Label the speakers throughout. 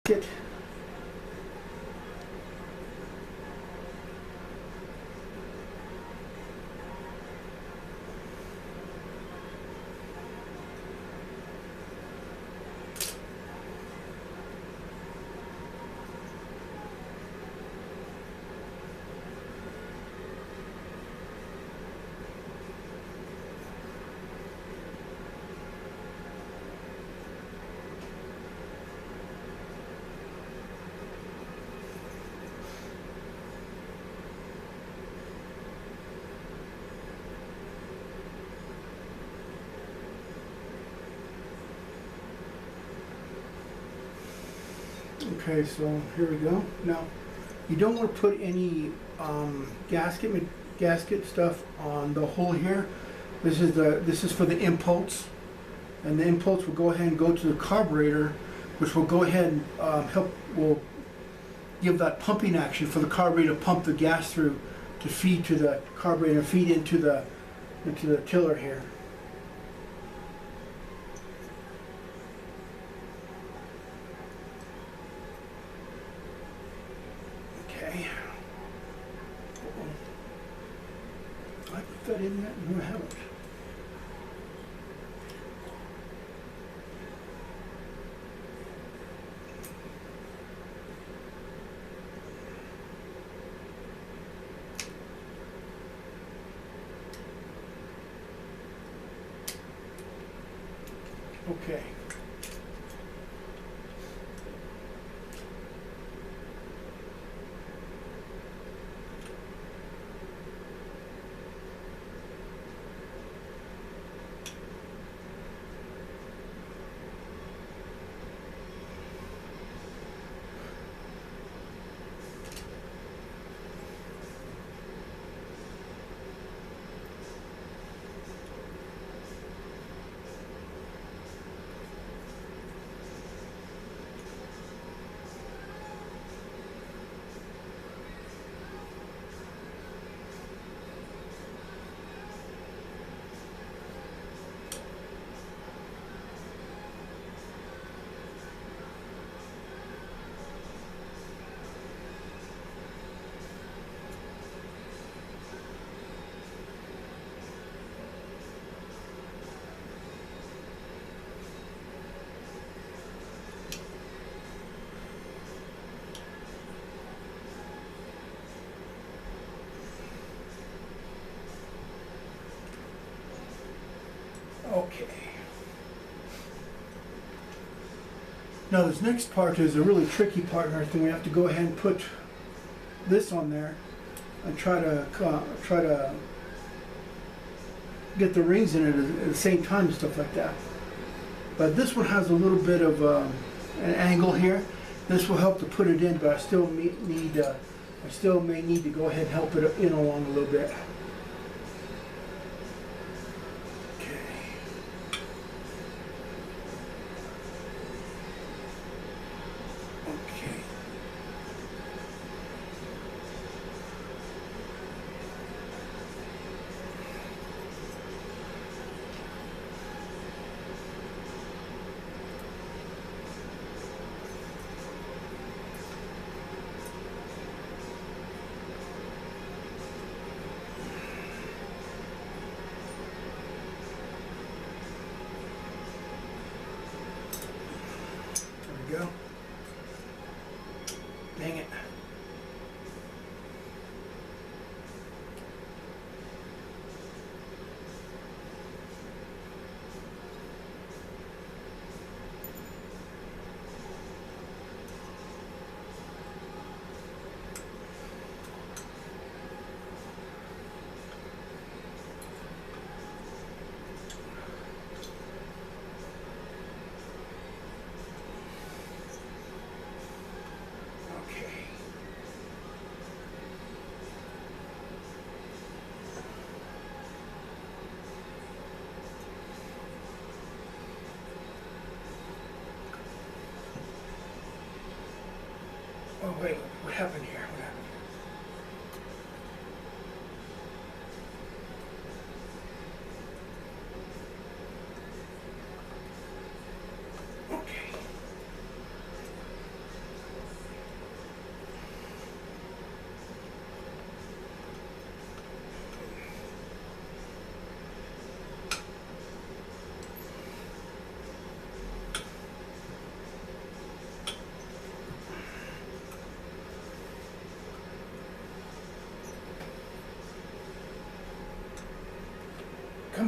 Speaker 1: gasket. Okay, so here we go. Now, you don't want to put any gasket stuff on the hole here. This is for the impulse, and the impulse will go ahead and go to the carburetor, which will go ahead and will give that pumping action for the carburetor to pump the gas through to feed to the carburetor, feed into the tiller here. Okay. I put that in yet? No, I haven't. Okay. Okay. Now this next part is a really tricky part and everything. We have to go ahead and put this on there and try to get the rings in it at the same time and stuff like that. But this one has a little bit of an angle here. This will help to put it in, but I still may need to go ahead and help it in along a little bit. Go. Dang it. Oh wait, what happened here? What happened here? Okay.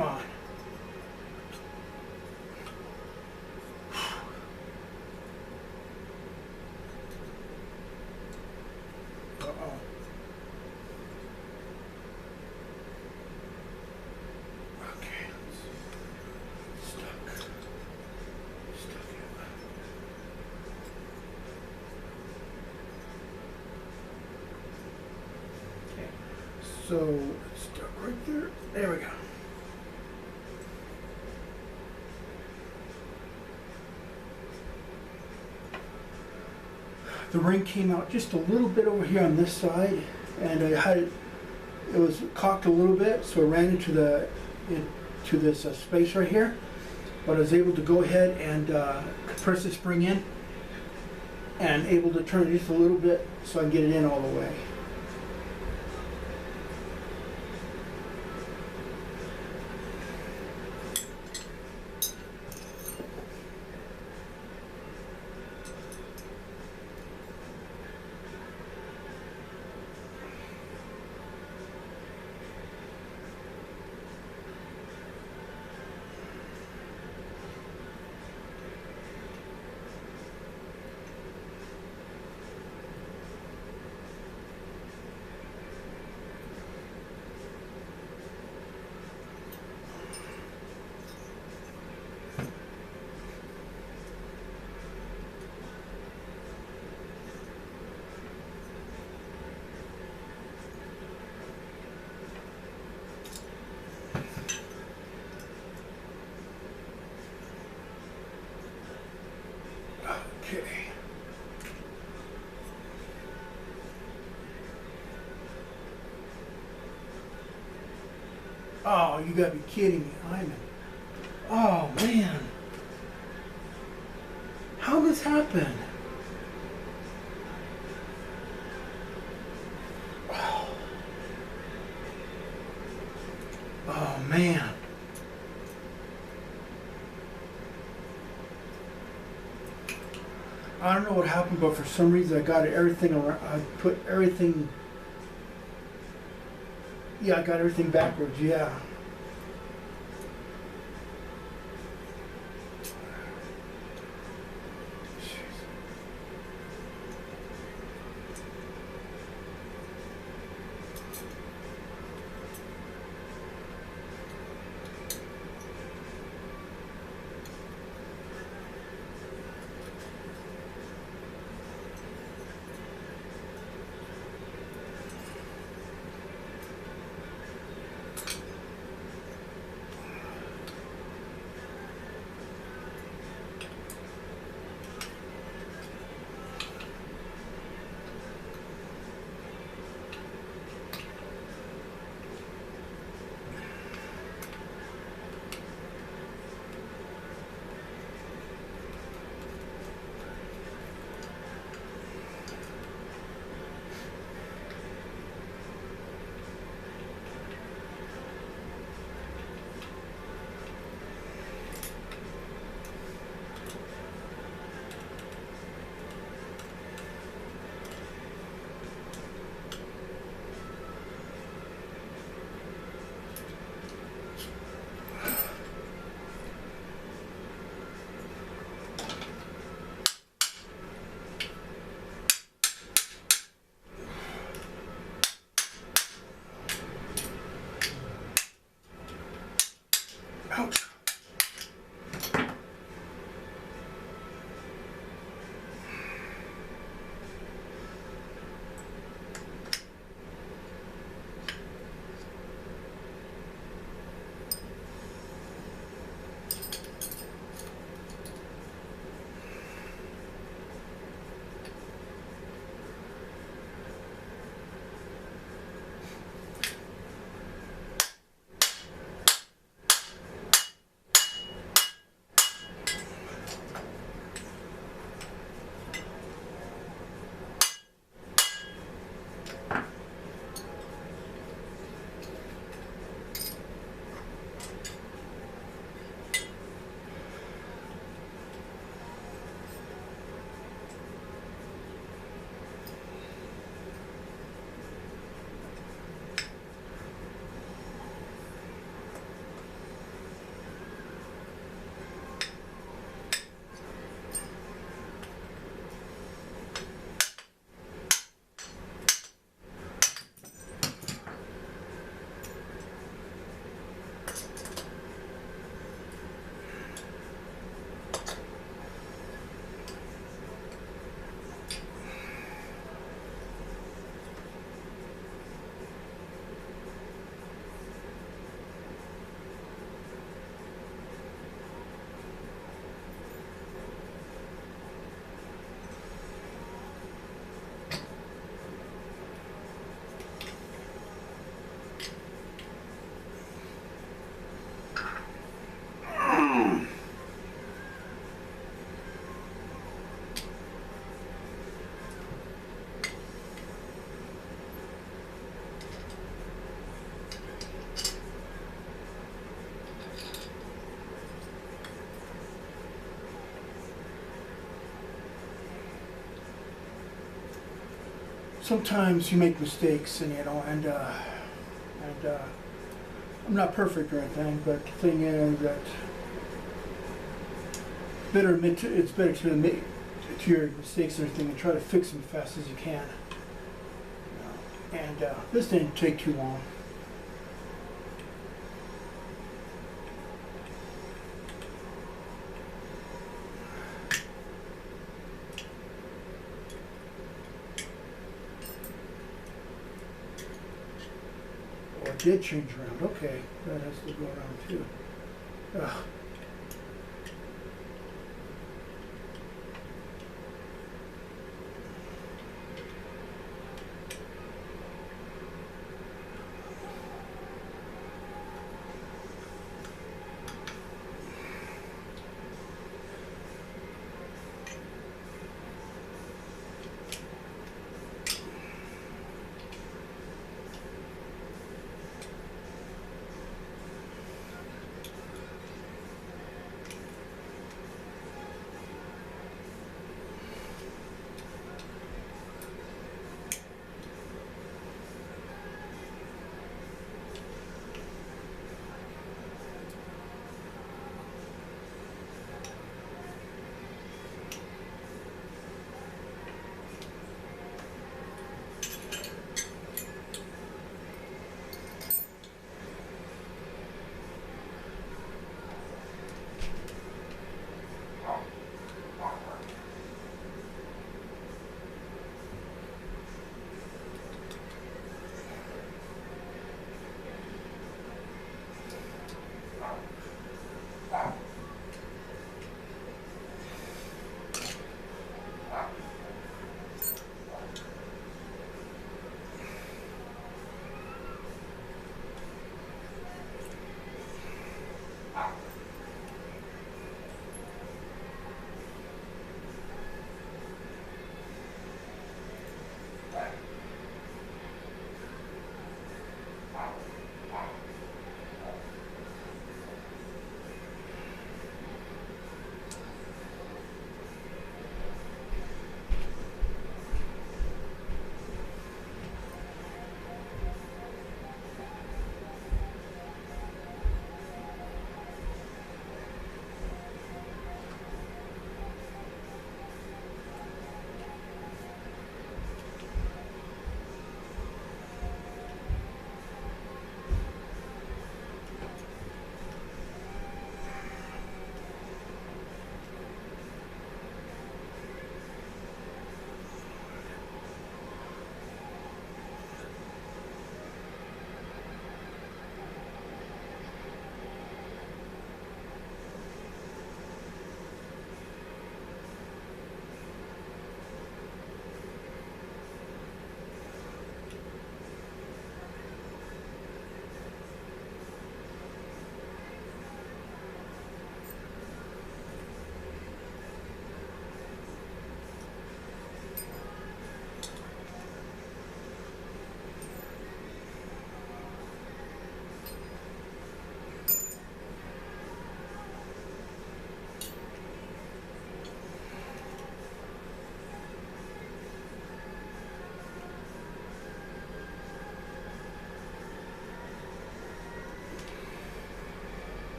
Speaker 1: Come on. Uh-oh. Okay. Stuck. Okay. So, it's stuck right there. There we go. The ring came out just a little bit over here on this side, and I had it was cocked a little bit, so I ran into this space right here. But I was able to go ahead and press the spring in, and able to turn it just a little bit so I can get it in all the way. Okay. Oh, you gotta be kidding me, Hyman. Oh man. How did this happen? Oh man. I don't know what happened, but for some reason I got everything around. I put everything. Yeah, I got everything backwards. Yeah. sometimes you make mistakes, and I'm not perfect or anything, but the thing is that it's better to admit to your mistakes and everything and try to fix them as fast as you can. And this didn't take too long. Oh, it did change around. Okay, that has to go around too. Ugh.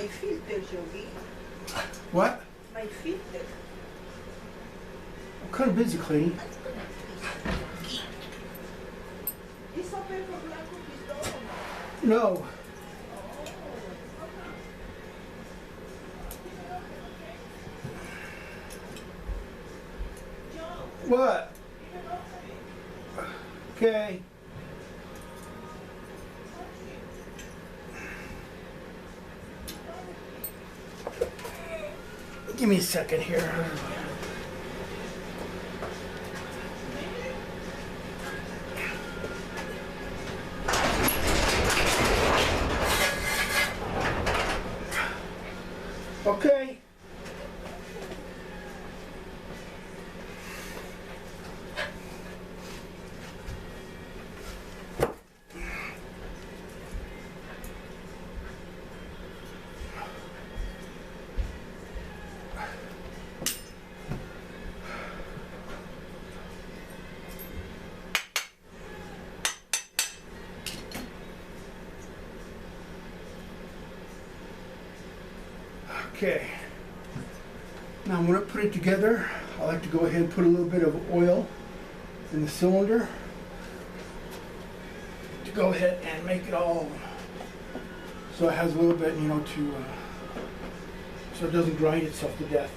Speaker 2: May filter, Joey.
Speaker 1: What?
Speaker 2: May filter.
Speaker 1: I'm kind of busy cleaning.
Speaker 2: Is that paper black cookies though?
Speaker 1: No. What? Okay. Give me a second here. Okay. Okay. Now I'm going to put it together. I like to go ahead and put a little bit of oil in the cylinder to go ahead and make it all so it has a little bit, you know, to so it doesn't grind itself to death.